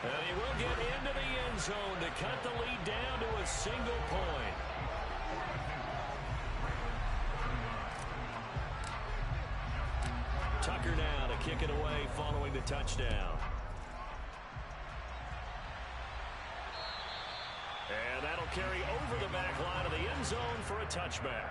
And he will get into the end zone to cut the lead down to a single point. Tucker now to kick it away following the touchdown. And that'll carry over the back line of the end zone for a touchback.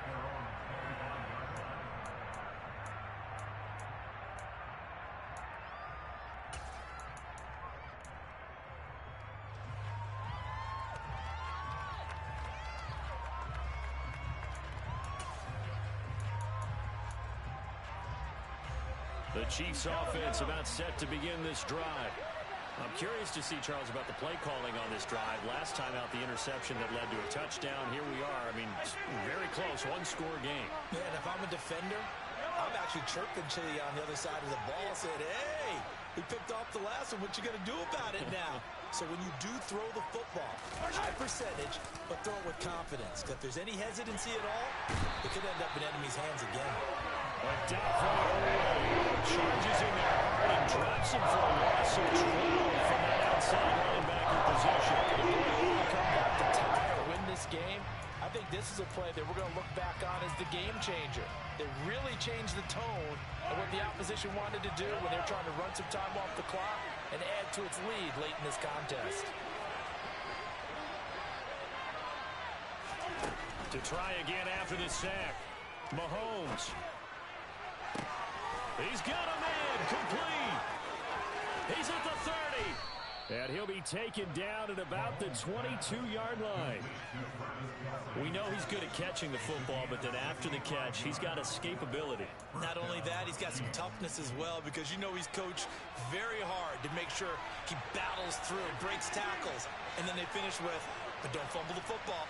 The Chiefs offense about set to begin this drive. I'm curious to see, Charles, about the play calling on this drive. Last time out, the interception that led to a touchdown. Here we are. I mean, very close, 1-score game. Yeah, and if I'm a defender, I'm actually chirping to you on the other side of the ball, saying, hey, we picked off the last one. What you going to do about it now? So when you do throw the football, high percentage, but throw it with confidence. If there's any hesitancy at all, it could end up in enemy's hands again. Charges in there hard and drops him for a loss of 12 from that outside linebacker position. Come back to tie or win this game. I think this is a play that we're going to look back on as the game changer. It really changed the tone of what the opposition wanted to do when they were trying to run some time off the clock and add to its lead late in this contest. To try again after the sack, Mahomes. He's got a man complete. He's at the 30. And he'll be taken down at about the 22-yard line. We know he's good at catching the football, but then after the catch, he's got escapability. Not only that, he's got some toughness as well, because you know he's coached very hard to make sure he battles through, breaks tackles, and then they finish with, but don't fumble the football.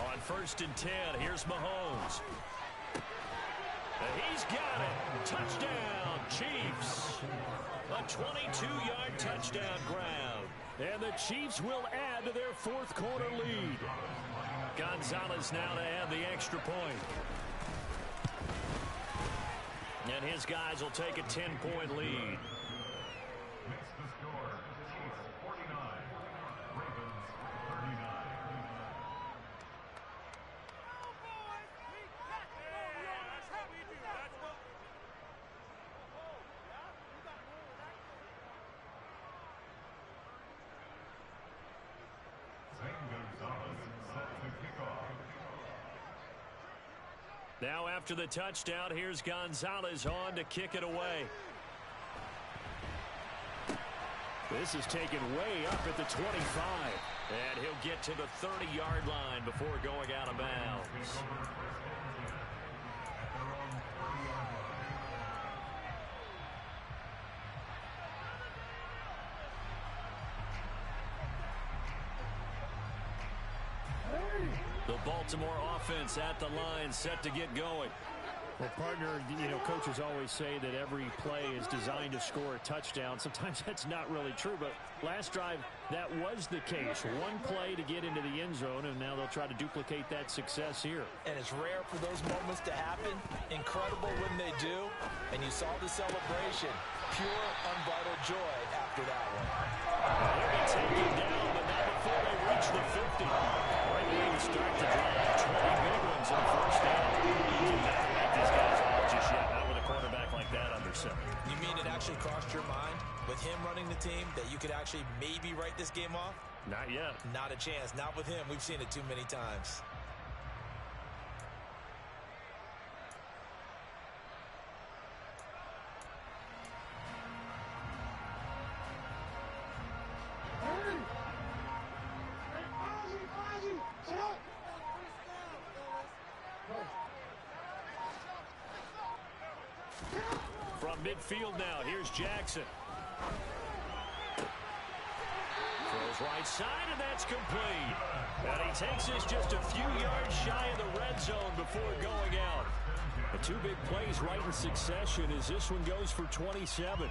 On 1st and 10, here's Mahomes. He's got it. Touchdown, Chiefs. A 22-yard touchdown grab. And the Chiefs will add to their fourth quarter lead. Gonzalez now to add the extra point. And his guys will take a 10-point lead. Makes the score Chiefs 49, Ravens 39. Zane Gonzalez set to kick off. Now after the touchdown, here's Gonzalez on to kick it away. This is taken way up at the 25. And he'll get to the 30-yard line before going out of bounds. The Baltimore offense at the line set to get going. Well, partner, coaches always say that every play is designed to score a touchdown. Sometimes that's not really true, but last drive, that was the case. One play to get into the end zone, and now they'll try to duplicate that success here. And it's rare for those moments to happen. Incredible when they do. And you saw the celebration. Pure, unbridled joy after that one. They'll be taken down, but not before they reach the 50. Right way to start the drive. 20 big ones in the first down. These guys off just yet, not with a quarterback like that under center. You mean it actually crossed your mind with him running the team that you could actually maybe write this game off? Not yet. Not a chance. Not with him. We've seen it too many times. From midfield now, here's Jackson. Throws right side, and that's complete. And he takes this just a few yards shy of the red zone before going out. The two big plays right in succession as this one goes for 27.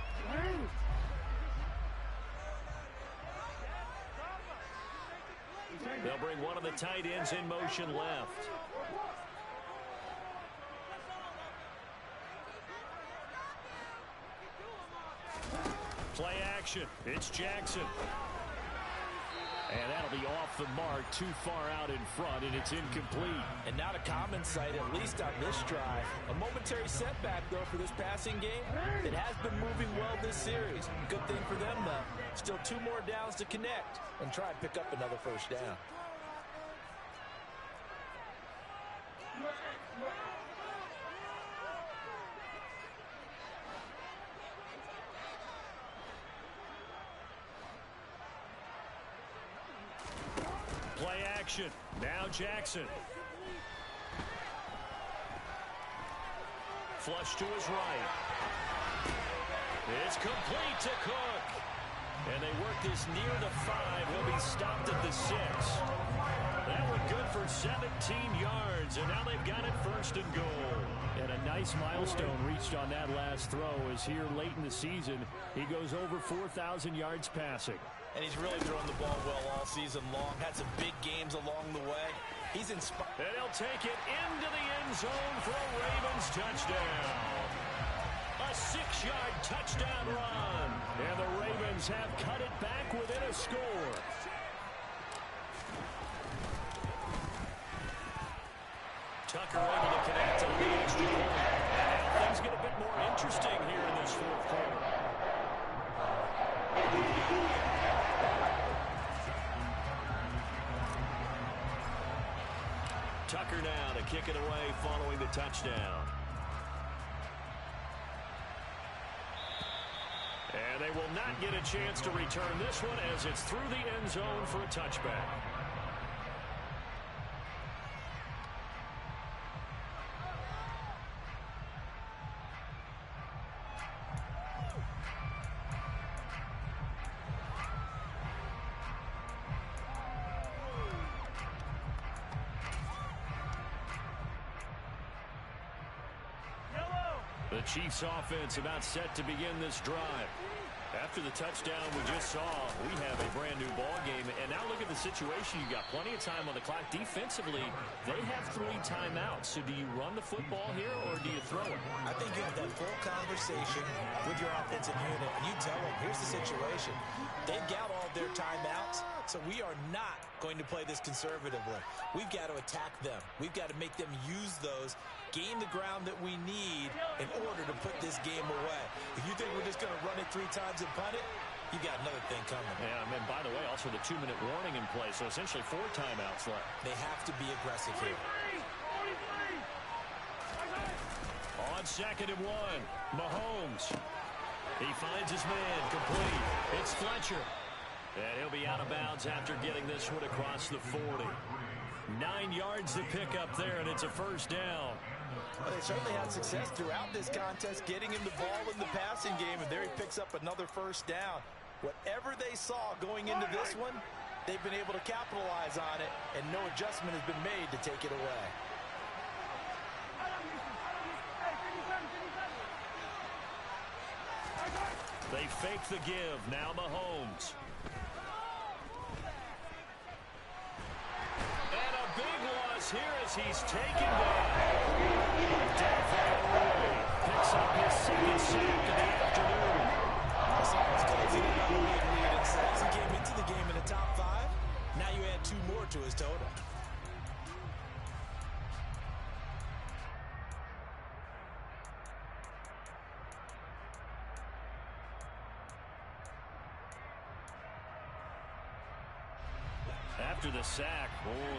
They'll bring one of the tight ends in motion left. Play action. It's Jackson. And that'll be off the mark, too far out in front, and it's incomplete. And not a common sight, at least on this drive. A momentary setback, though, for this passing game. It has been moving well this series. Good thing for them, though. Still 2 more downs to connect and try and pick up another first down. Play action. Now Jackson. Flush to his right. It's complete to Cook. And they work this near the 5. He'll be stopped at the 6. That one good for 17 yards. And now they've got it first and goal. And a nice milestone reached on that last throw as here late in the season, he goes over 4,000 yards passing. And he's really thrown the ball well all season long. Had some big games along the way. He's inspired. And he'll take it into the end zone for a Ravens touchdown. A 6-yard touchdown run. And the Ravens have cut it back within a score. Tucker able to connect on the extra point. And now things get a bit more interesting here in this fourth quarter. Tucker now to kick it away following the touchdown. And they will not get a chance to return this one as it's through the end zone for a touchback. The Chiefs offense about set to begin this drive. After the touchdown we just saw, we have a brand new ball game. And now look at the situation. You got plenty of time on the clock. Defensively, they have 3 timeouts. So do you run the football here or do you throw it? I think you have that full conversation with your offensive unit, and you tell them, here's the situation. They've got all their timeouts, so we are not going to play this conservatively. We've got to attack them. We've got to make them use those, gain the ground that we need in order to put this game away. If you think we're just going to run it 3 times and punt it, you got another thing coming. Yeah, and by the way, also the 2-minute warning in play, so essentially 4 timeouts left. They have to be aggressive here. On 2nd and 1, Mahomes. He finds his man, complete. It's Fletcher. And he'll be out of bounds after getting this one across the 40. 9 yards to pick up there, and it's a first down. Well, they certainly had success throughout this contest, getting him the ball in the passing game, and there he picks up another first down. Whatever they saw going into this one, they've been able to capitalize on it, and no adjustment has been made to take it away. They fake the give. Now Mahomes. And a big loss here as he's taken down. Picks up his 2nd sack of the afternoon. Someone's closing in on the lead and says he came into the game in the top 5. Now you add 2 more to his total. After the sack,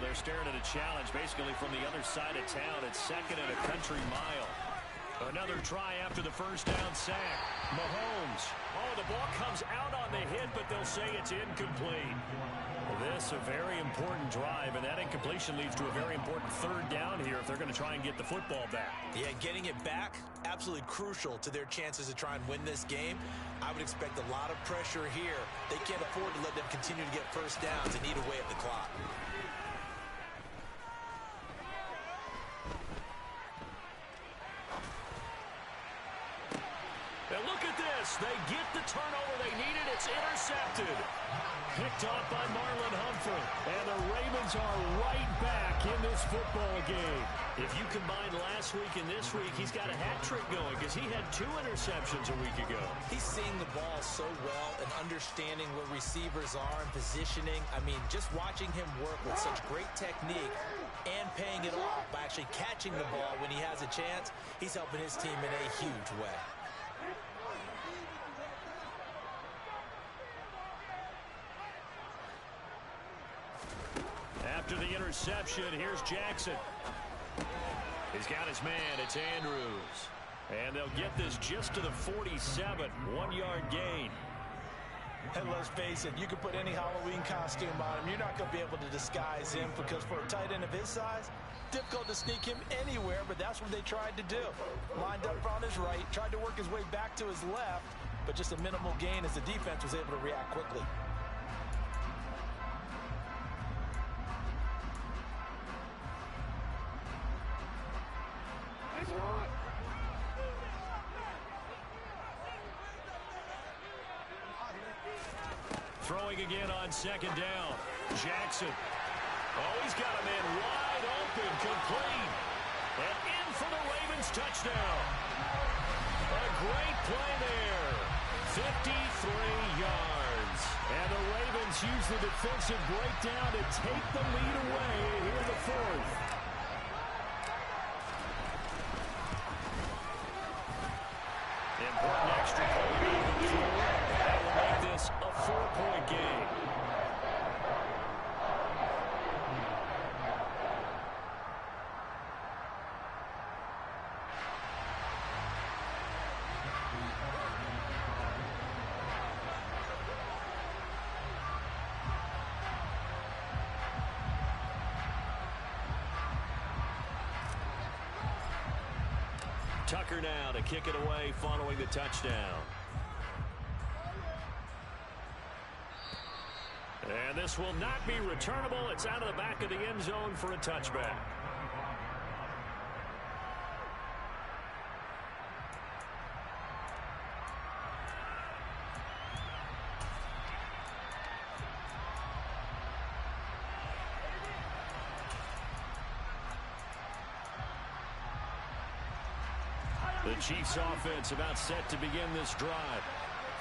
they're staring at a challenge basically from the other side of town. It's 2nd and a country mile. Another try after the first down sack. Mahomes. Oh, the ball comes out on the hit, but they'll say it's incomplete. This a very important drive, and that incompletion leads to a very important 3rd down here if they're going to try and get the football back. Yeah, getting it back, absolutely crucial to their chances to try and win this game. I would expect a lot of pressure here. They can't afford to let them continue to get first downs and eat away at the clock. And look at this. They get the turnover they needed. It's intercepted. Picked off by Marlon Humphrey. And the Ravens are right back in this football game. If you combine last week and this week, he's got a hat trick going because he had 2 interceptions a week ago. He's seeing the ball so well and understanding where receivers are and positioning. I mean, just watching him work with such great technique and paying it off by actually catching the ball when he has a chance, he's helping his team in a huge way. After the interception, here's Jackson. He's got his man. It's Andrews. And they'll get this just to the 47. 1-yard gain. And let's face it, you can put any Halloween costume on him. You're not going to be able to disguise him because for a tight end of his size, difficult to sneak him anywhere, but that's what they tried to do. Lined up on his right, tried to work his way back to his left, but just a minimal gain as the defense was able to react quickly. Throwing again on 2nd down. Jackson. Oh, he's got a man wide open, complete. And in for the Ravens touchdown. A great play there. 53 yards. And the Ravens use the defensive breakdown to take the lead away here in the 4th. Important extra point moving forward. That will make this a 4-point game. Tucker now to kick it away following the touchdown. And this will not be returnable. It's out of the back of the end zone for a touchback. The Chiefs offense about set to begin this drive.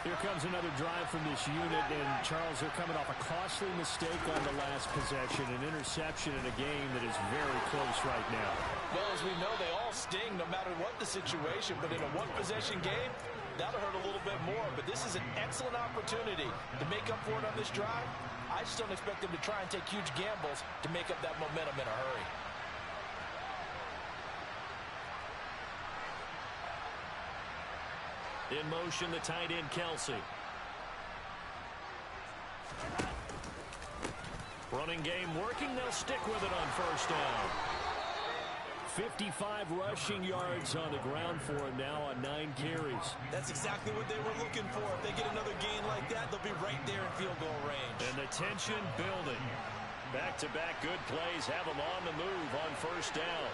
Here comes another drive from this unit, and Charles, they're coming off a costly mistake on the last possession, an interception in a game that is very close right now. Well, as we know, they all sting no matter what the situation, but in a one-possession game, that'll hurt a little bit more. But this is an excellent opportunity to make up for it on this drive. I just don't expect them to try and take huge gambles to make up that momentum in a hurry. In motion, the tight end, Kelsey. Running game working. They'll stick with it on first down. 55 rushing yards on the ground for him now on 9 carries. That's exactly what they were looking for. If they get another gain like that, they'll be right there in field goal range. And the tension building. Back-to-back good plays have them on the move on first down.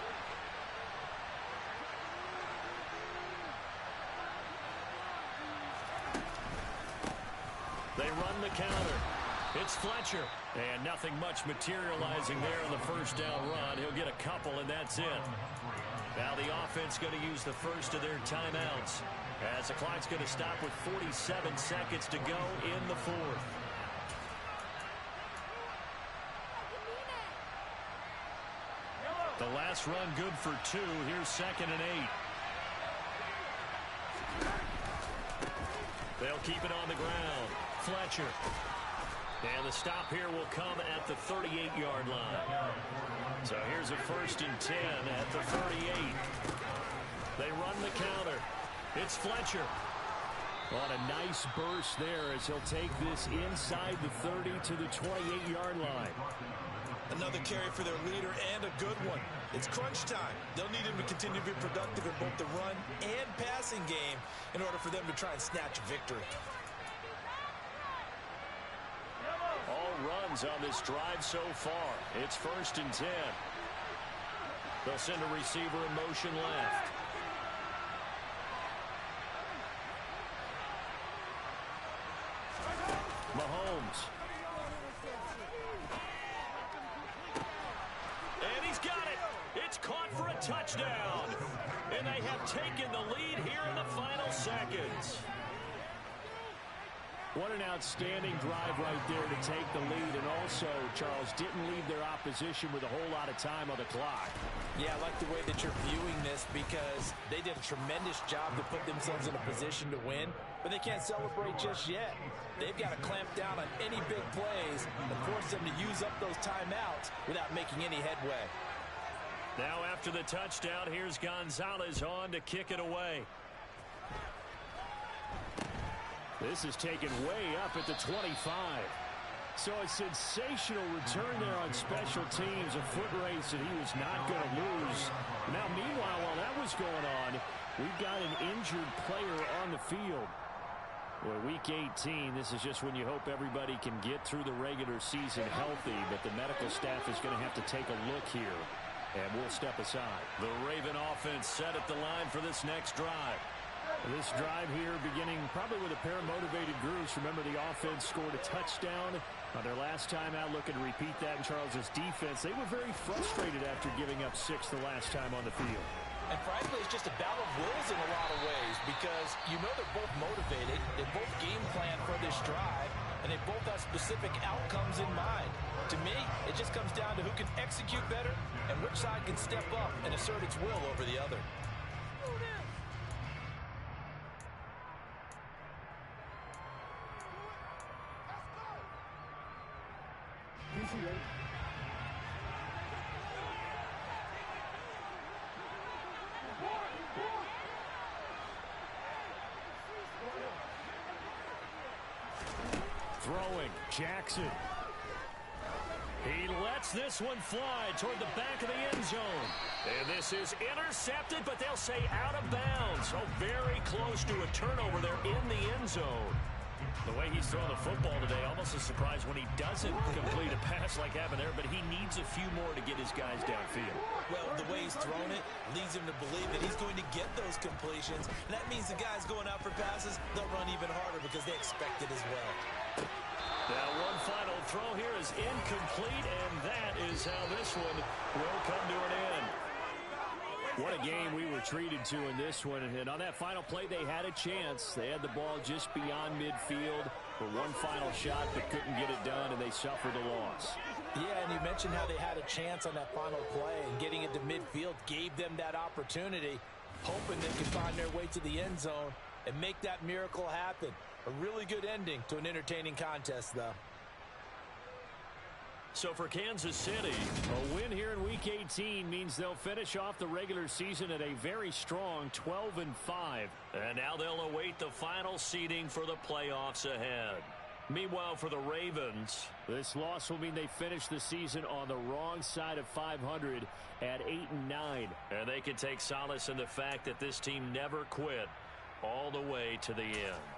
They run the counter. It's Fletcher. And nothing much materializing there in the first down run. He'll get a couple, and that's it. Now the offense going to use the first of their timeouts, as the clock's going to stop with 47 seconds to go in the fourth. The last run good for 2. Here's 2nd and 8. They'll keep it on the ground. Fletcher. And the stop here will come at the 38-yard line. So here's a 1st and 10 at the 38. They run the counter. It's Fletcher. On a nice burst there as he'll take this inside the 30 to the 28-yard line. Another carry for their leader, and a good one. It's crunch time. They'll need him to continue to be productive in both the run and passing game in order for them to try and snatch victory. All runs on this drive so far. It's 1st and 10. They'll send a receiver in motion left. Mahomes. And he's got it. It's caught for a touchdown. And they have taken the lead here in the final seconds. What an outstanding drive right there to take the lead. And also, Charles, didn't leave their opposition with a whole lot of time on the clock. Yeah, I like the way that you're viewing this, because they did a tremendous job to put themselves in a position to win, but they can't celebrate just yet. They've got to clamp down on any big plays and force them to use up those timeouts without making any headway. Now after the touchdown, here's Gonzalez on to kick it away. This is taken way up at the 25. So a sensational return there on special teams, a foot race that he was not going to lose. Now, meanwhile, while that was going on, we've got an injured player on the field. Well, week 18, this is just when you hope everybody can get through the regular season healthy, but the medical staff is going to have to take a look here, and we'll step aside. The Raven offense set at the line for this next drive. This drive here beginning probably with a pair of motivated groups. Remember, the offense scored a touchdown on their last time out, looking to repeat that in Charles's defense. They were very frustrated after giving up 6 the last time on the field. And frankly, it's just a battle of wills in a lot of ways, because you know they're both motivated, they both game plan for this drive, and they both have specific outcomes in mind. To me, it just comes down to who can execute better and which side can step up and assert its will over the other. Throwing, Jackson. He lets this one fly toward the back of the end zone. And this is intercepted, but they'll say out of bounds. So very close to a turnover there in the end zone. The way he's throwing the football today, almost a surprise when he doesn't complete a pass like happened there, but he needs a few more to get his guys downfield. Well, the way he's thrown it leads him to believe that he's going to get those completions. And that means the guys going out for passes, they'll run even harder because they expect it as well. Now one final throw here is incomplete, and that is how this one will come to an end. What a game we were retreated to in this one. And on that final play, they had a chance. They had the ball just beyond midfield for one final shot, but couldn't get it done, and they suffered a loss. Yeah, and you mentioned how they had a chance on that final play, and getting into midfield gave them that opportunity, hoping they could find their way to the end zone and make that miracle happen. A really good ending to an entertaining contest, though. So for Kansas City, a win here in Week 18 means they'll finish off the regular season at a very strong 12-5. And now they'll await the final seeding for the playoffs ahead. Meanwhile, for the Ravens, this loss will mean they finish the season on the wrong side of 500 at 8-9. And they can take solace in the fact that this team never quit all the way to the end.